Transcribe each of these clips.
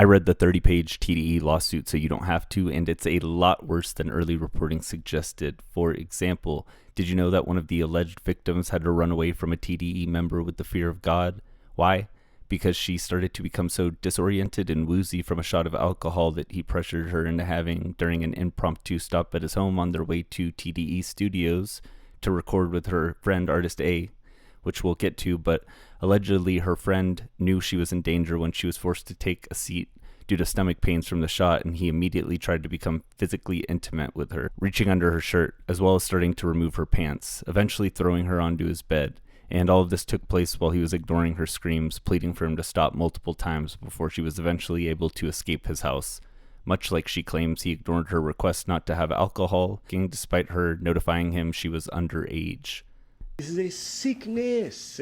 I read the 30-page TDE lawsuit so you don't have to, and it's a lot worse than early reporting suggested. For example, did you know that one of the alleged victims had to run away from a TDE member with the fear of God? Why? Because she started to become so disoriented and woozy from a shot of alcohol that he pressured her into having during an impromptu stop at his home on their way to TDE Studios to record with her friend Artist A, which we'll get to, but allegedly her friend knew she was in danger when she was forced to take a seat due to stomach pains from the shot, and he immediately tried to become physically intimate with her, reaching under her shirt, as well as starting to remove her pants, eventually throwing her onto his bed. And all of this took place while he was ignoring her screams, pleading for him to stop multiple times before she was eventually able to escape his house. Much like she claims, he ignored her request not to have alcohol, despite her notifying him she was underage. This is a sickness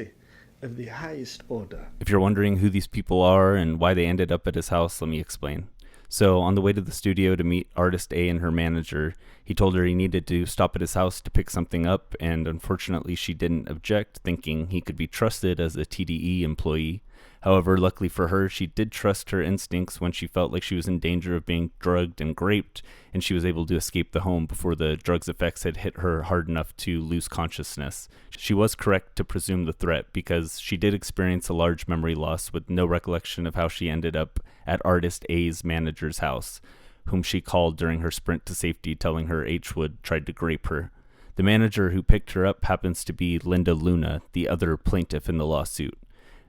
of the highest order. If you're wondering who these people are and why they ended up at his house, let me explain. So, on the way to the studio to meet Artist A and her manager, he told her he needed to stop at his house to pick something up, and unfortunately she didn't object, thinking he could be trusted as a TDE employee. However, luckily for her, she did trust her instincts when she felt like she was in danger of being drugged and graped, and she was able to escape the home before the drug's effects had hit her hard enough to lose consciousness. She was correct to presume the threat because she did experience a large memory loss with no recollection of how she ended up at Artist A's manager's house, whom she called during her sprint to safety, telling her H Wood tried to grape her. The manager who picked her up happens to be Linda Luna, the other plaintiff in the lawsuit.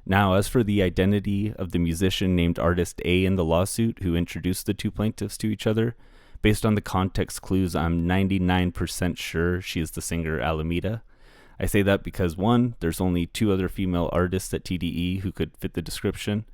Now, as for the identity of the musician named Artist A in the lawsuit who introduced the two plaintiffs to each other, based on the context clues, I'm 99% sure she is the singer Alameda. I say that because, one, there's only two other female artists at TDE who could fit the description.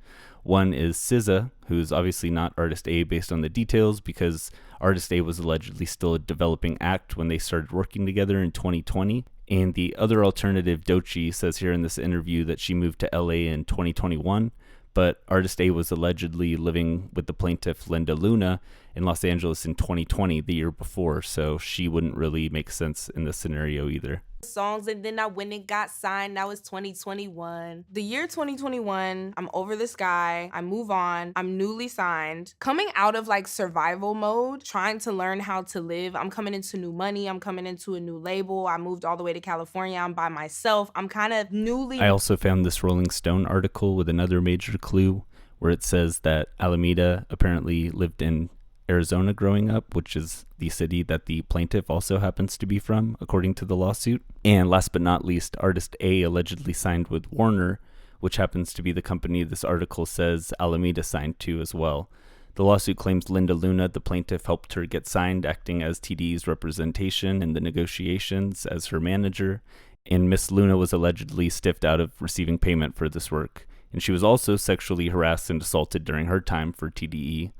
One is SZA, who's obviously not Artist A based on the details because Artist A was allegedly still a developing act when they started working together in 2020. And the other alternative, Doechii, says here in this interview that she moved to LA in 2021, but Artist A was allegedly living with the plaintiff Linda Luna in Los Angeles in 2020, the year before, so she wouldn't really make sense in this scenario either. Songs, and then I went and got signed. Now it's 2021. The year 2021, I'm over this guy. I move on. I'm newly signed. Coming out of like survival mode, trying to learn how to live. I'm coming into new money. I'm coming into a new label. I moved all the way to California. I'm by myself. I'm kind of newly... I also found this Rolling Stone article with another major clue where it says that Alameda apparently lived in Arizona growing up, which is the city that the plaintiff also happens to be from, according to the lawsuit. And last but not least, Artist A allegedly signed with Warner, which happens to be the company this article says Alameda signed to as well. The lawsuit claims Linda Luna, the plaintiff, helped her get signed, acting as TDE's representation in the negotiations as her manager, and Miss Luna was allegedly stiffed out of receiving payment for this work. And she was also sexually harassed and assaulted during her time for TDE.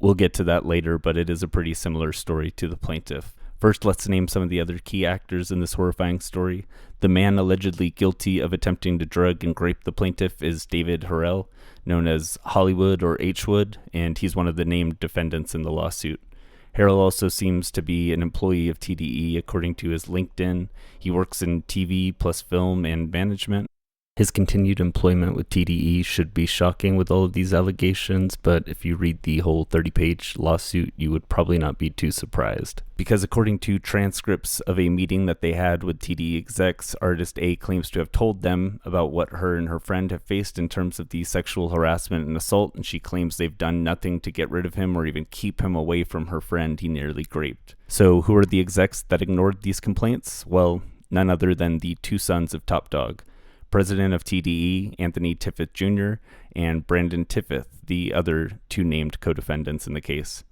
We'll get to that later, but it is a pretty similar story to the plaintiff. First, let's name some of the other key actors in this horrifying story. The man allegedly guilty of attempting to drug and grape the plaintiff is David Harrell, known as Hollywood or H Wood, and he's one of the named defendants in the lawsuit. Harrell also seems to be an employee of TDE, according to his LinkedIn. He works in TV plus film and management. His continued employment with TDE should be shocking with all of these allegations, but if you read the whole 30-page lawsuit, you would probably not be too surprised. Because according to transcripts of a meeting that they had with TDE execs, Artist A claims to have told them about what her and her friend have faced in terms of the sexual harassment and assault, and she claims they've done nothing to get rid of him or even keep him away from her friend he nearly graped. So who are the execs that ignored these complaints? Well, none other than the two sons of Top Dawg. President of TDE, Anthony Tiffith Jr., and Brandon Tiffith, the other two named co-defendants in the case.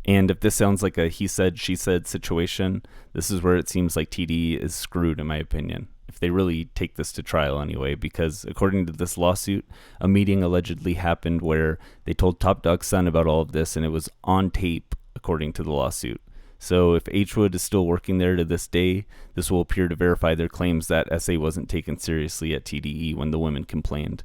And if this sounds like a he said, she said situation, this is where it seems like TDE is screwed, in my opinion, if they really take this to trial anyway, because according to this lawsuit, a meeting allegedly happened where they told Top Dawg's son about all of this, and it was on tape, according to the lawsuit. So if H Wood is still working there to this day, this will appear to verify their claims that SA wasn't taken seriously at TDE when the women complained.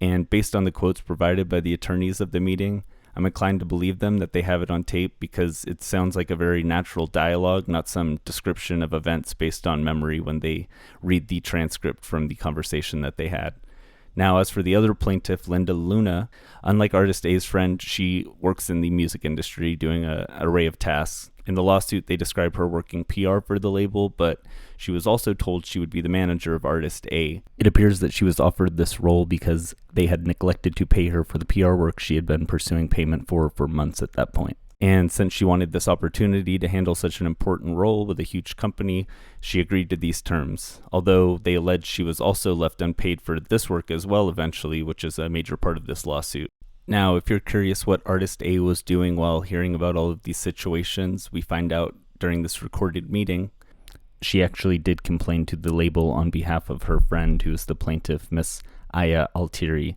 And based on the quotes provided by the attorneys of the meeting, I'm inclined to believe them that they have it on tape because it sounds like a very natural dialogue, not some description of events based on memory when they read the transcript from the conversation that they had. Now, as for the other plaintiff, Linda Luna, unlike Artist A's friend, she works in the music industry doing an array of tasks. In the lawsuit, they describe her working PR for the label, but she was also told she would be the manager of Artist A. It appears that she was offered this role because they had neglected to pay her for the PR work she had been pursuing payment for months at that point. And since she wanted this opportunity to handle such an important role with a huge company, she agreed to these terms, although they allege she was also left unpaid for this work as well eventually, which is a major part of this lawsuit. Now, if you're curious what Artist A was doing while hearing about all of these situations, we find out during this recorded meeting, she actually did complain to the label on behalf of her friend, who is the plaintiff, Miss Aya Altieri.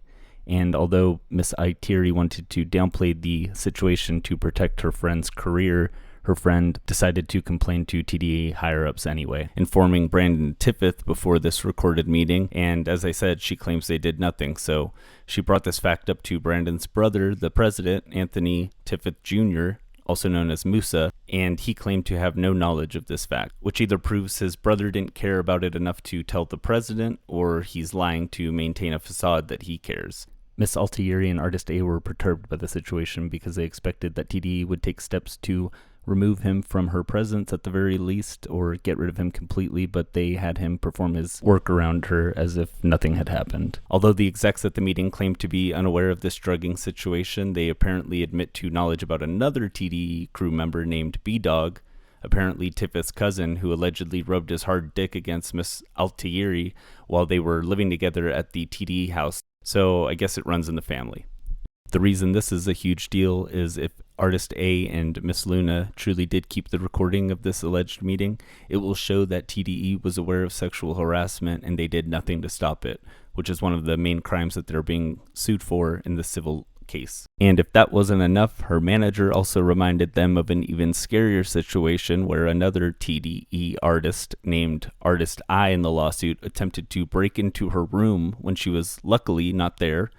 And although Miss Altieri wanted to downplay the situation to protect her friend's career, her friend decided to complain to TDE higher-ups anyway, informing Brandon Tiffith before this recorded meeting, and as I said, she claims they did nothing, so she brought this fact up to Brandon's brother, the president, Anthony Tiffith Jr., also known as Moosa, and he claimed to have no knowledge of this fact, which either proves his brother didn't care about it enough to tell the president, or he's lying to maintain a facade that he cares. Miss Altieri and Artist A were perturbed by the situation because they expected that TDE would take steps to remove him from her presence at the very least, or get rid of him completely, but they had him perform his work around her as if nothing had happened. Although the execs at the meeting claimed to be unaware of this drugging situation, they apparently admit to knowledge about another TDE crew member named Dawg, apparently Tiffith's cousin, who allegedly rubbed his hard dick against Miss Altieri while they were living together at the TDE house. So I guess it runs in the family. The reason this is a huge deal is if Artist A and Miss Luna truly did keep the recording of this alleged meeting, it will show that TDE was aware of sexual harassment and they did nothing to stop it, which is one of the main crimes that they're being sued for in the civil case. And if that wasn't enough, her manager also reminded them of an even scarier situation where another TDE artist named Artist I in the lawsuit attempted to break into her room when she was luckily not there.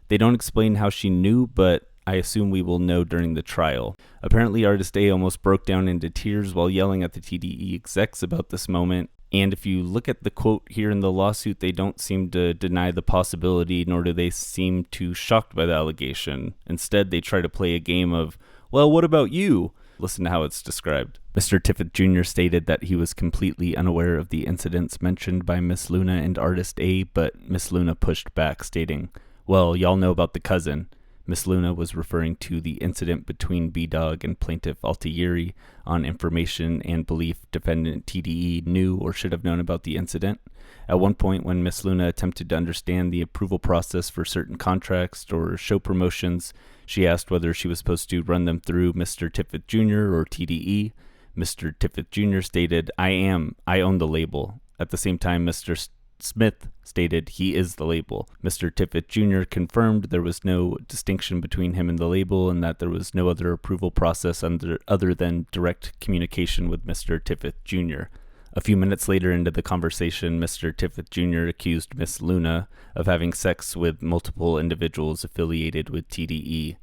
They don't explain how she knew, but I assume we will know during the trial. Apparently, Artist A almost broke down into tears while yelling at the TDE execs about this moment. And if you look at the quote here in the lawsuit, they don't seem to deny the possibility, nor do they seem too shocked by the allegation. Instead, they try to play a game of, well, what about you? Listen to how it's described. Mr. Tiffith Jr. stated that he was completely unaware of the incidents mentioned by Miss Luna and Artist A, but Miss Luna pushed back, stating, well, y'all know about the cousin. Miss Luna was referring to the incident between Dawg and Plaintiff Altieri on information and belief defendant TDE knew or should have known about the incident. At one point, when Miss Luna attempted to understand the approval process for certain contracts or show promotions, she asked whether she was supposed to run them through Mr. Tiffith Jr. or TDE. Mr. Tiffith Jr. stated, I own the label. At the same time, Mr. Smith stated he is the label. Mr. Tiffith Jr. confirmed there was no distinction between him and the label and that there was no other approval process other than direct communication with Mr. Tiffith Jr. A few minutes later into the conversation, Mr. Tiffith Jr. accused Miss Luna of having sex with multiple individuals affiliated with TDE,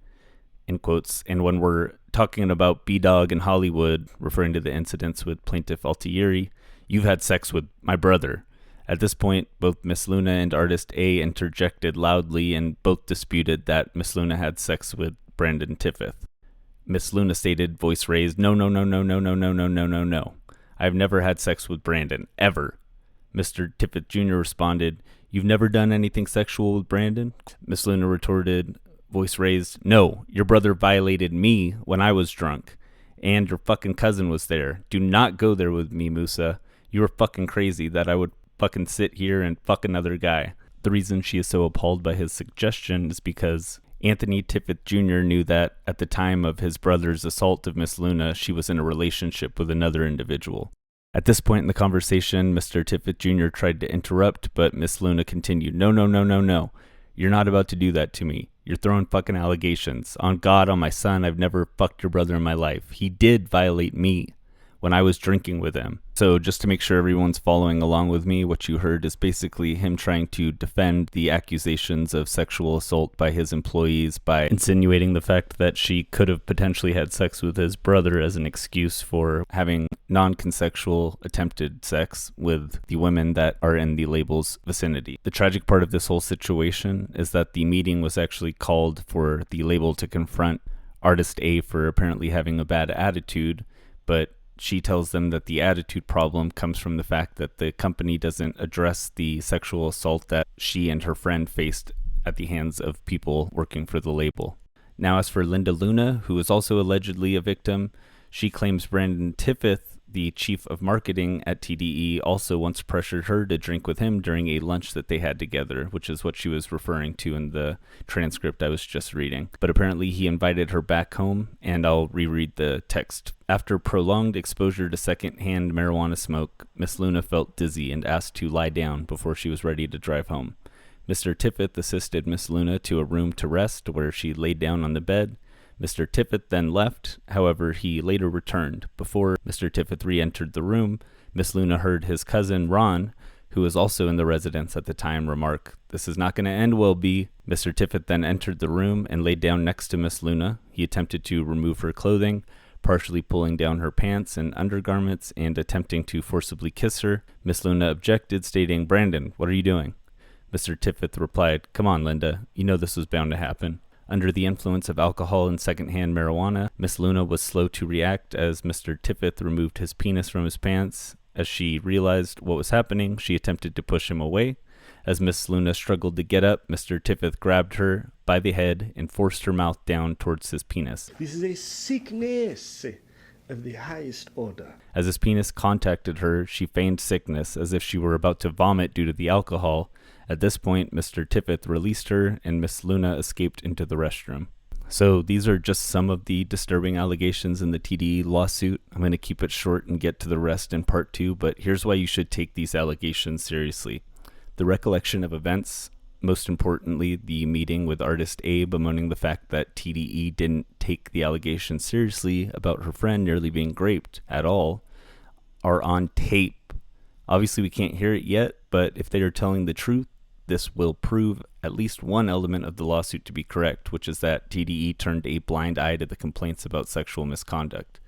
in quotes. And when we're talking about Dawg in Hollywood, referring to the incidents with Plaintiff Altieri, you've had sex with my brother. At this point, both Miss Luna and Artist A interjected loudly and both disputed that Miss Luna had sex with Brandon Tiffith. Miss Luna stated, voice raised, no. I've never had sex with Brandon, ever. Mr. Tiffith Jr. responded, you've never done anything sexual with Brandon? Miss Luna retorted, voice raised, no, your brother violated me when I was drunk. And your fucking cousin was there. Do not go there with me, Moosa. You were fucking crazy that I would fucking sit here and fuck another guy. The reason she is so appalled by his suggestion is because Anthony Tiffith Jr. knew that at the time of his brother's assault of Miss Luna, she was in a relationship with another individual. At this point in the conversation, Mr. Tiffith Jr. tried to interrupt, but Miss Luna continued, no. You're not about to do that to me. You're throwing fucking allegations. On God, on my son, I've never fucked your brother in my life. He did violate me when I was drinking with him. So just to make sure everyone's following along with me, what you heard is basically him trying to defend the accusations of sexual assault by his employees by insinuating the fact that she could have potentially had sex with his brother as an excuse for having non-consensual attempted sex with the women that are in the label's vicinity. The tragic part of this whole situation is that the meeting was actually called for the label to confront Artist A for apparently having a bad attitude, but she tells them that the attitude problem comes from the fact that the company doesn't address the sexual assault that she and her friend faced at the hands of people working for the label. Now, as for Linda Luna, who is also allegedly a victim, she claims Brandon Tiffith, the chief of marketing at TDE, also once pressured her to drink with him during a lunch that they had together, which is what she was referring to in the transcript I was just reading. But apparently he invited her back home, and I'll reread the text. After prolonged exposure to secondhand marijuana smoke, Miss Luna felt dizzy and asked to lie down before she was ready to drive home. Mr. Tiffith assisted Miss Luna to a room to rest, where she laid down on the bed. Mr. Tiffith then left, however, he later returned. Before Mr. Tiffith re-entered the room, Miss Luna heard his cousin, Ron, who was also in the residence at the time, remark, "This is not going to end well, B." Mr. Tiffith then entered the room and laid down next to Miss Luna. He attempted to remove her clothing, partially pulling down her pants and undergarments and attempting to forcibly kiss her. Miss Luna objected, stating, "Brandon, what are you doing?" Mr. Tiffith replied, "Come on, Linda, you know this was bound to happen." Under the influence of alcohol and secondhand marijuana, Miss Luna was slow to react as Mr. Tiffith removed his penis from his pants. As she realized what was happening, she attempted to push him away. As Miss Luna struggled to get up, Mr. Tiffith grabbed her by the head and forced her mouth down towards his penis. This is a sickness of the highest order. As his penis contacted her, she feigned sickness as if she were about to vomit due to the alcohol. At this point, Mr. Tiffith released her, and Miss Luna escaped into the restroom. So these are just some of the disturbing allegations in the TDE lawsuit. I'm going to keep it short and get to the rest in part 2, but here's why you should take these allegations seriously. The recollection of events, most importantly, the meeting with Artist A bemoaning the fact that TDE didn't take the allegations seriously about her friend nearly being graped at all, are on tape. Obviously, we can't hear it yet, but if they are telling the truth, this will prove at least one element of the lawsuit to be correct, which is that TDE turned a blind eye to the complaints about sexual misconduct.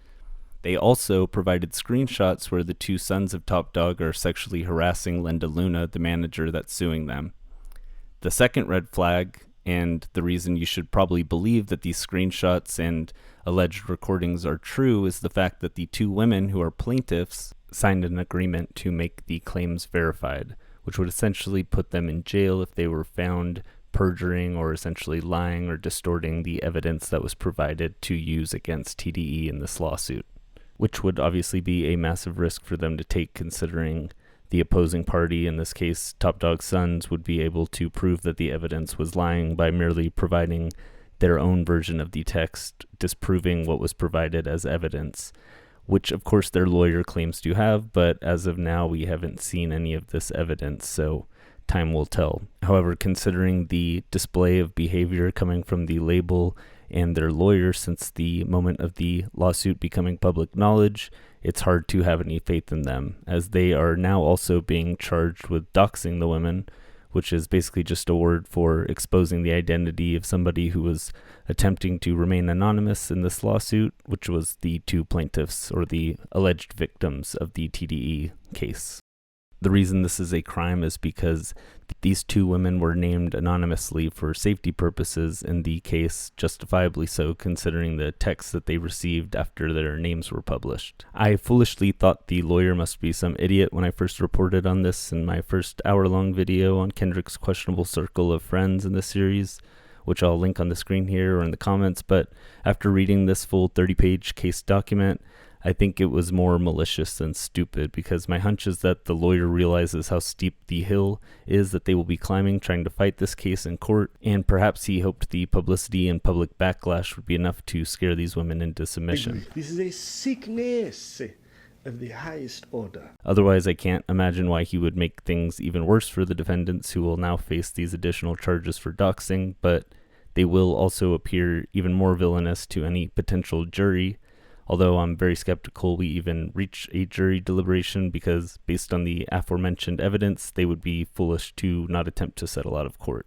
They also provided screenshots where the two sons of Top Dawg are sexually harassing Linda Luna, the manager that's suing them. The second red flag, and the reason you should probably believe that these screenshots and alleged recordings are true, is the fact that the two women who are plaintiffs signed an agreement to make the claims verified, which would essentially put them in jail if they were found perjuring or essentially lying or distorting the evidence that was provided to use against TDE in this lawsuit, which would obviously be a massive risk for them to take, considering the opposing party, in this case Top Dawg's sons, would be able to prove that the evidence was lying by merely providing their own version of the text, disproving what was provided as evidence, which of course their lawyer claims to have, but as of now we haven't seen any of this evidence, so time will tell. However, considering the display of behavior coming from the label and their lawyer since the moment of the lawsuit becoming public knowledge, it's hard to have any faith in them, as they are now also being charged with doxing the women, which is basically just a word for exposing the identity of somebody who was attempting to remain anonymous in this lawsuit, which was the two plaintiffs, or the alleged victims of the TDE case. The reason this is a crime is because these two women were named anonymously for safety purposes in the case, justifiably so considering the text that they received after their names were published. I foolishly thought the lawyer must be some idiot when I first reported on this in my first hour-long video on Kendrick's questionable circle of friends in the series, which I'll link on the screen here or in the comments, but after reading this full 30-page case document, I think it was more malicious than stupid, because my hunch is that the lawyer realizes how steep the hill is that they will be climbing trying to fight this case in court, and perhaps he hoped the publicity and public backlash would be enough to scare these women into submission. This is a sickness of the highest order. Otherwise, I can't imagine why he would make things even worse for the defendants, who will now face these additional charges for doxing, but they will also appear even more villainous to any potential jury. although I'm very skeptical we even reach a jury deliberation because based on the aforementioned evidence, they would be foolish to not attempt to settle out of court.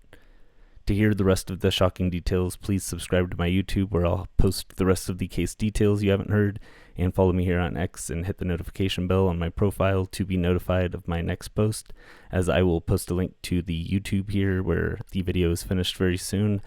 To hear the rest of the shocking details, please subscribe to my YouTube where I'll post the rest of the case details you haven't heard, and follow me here on X and hit the notification bell on my profile to be notified of my next post, as I will post a link to the YouTube here where the video is finished very soon.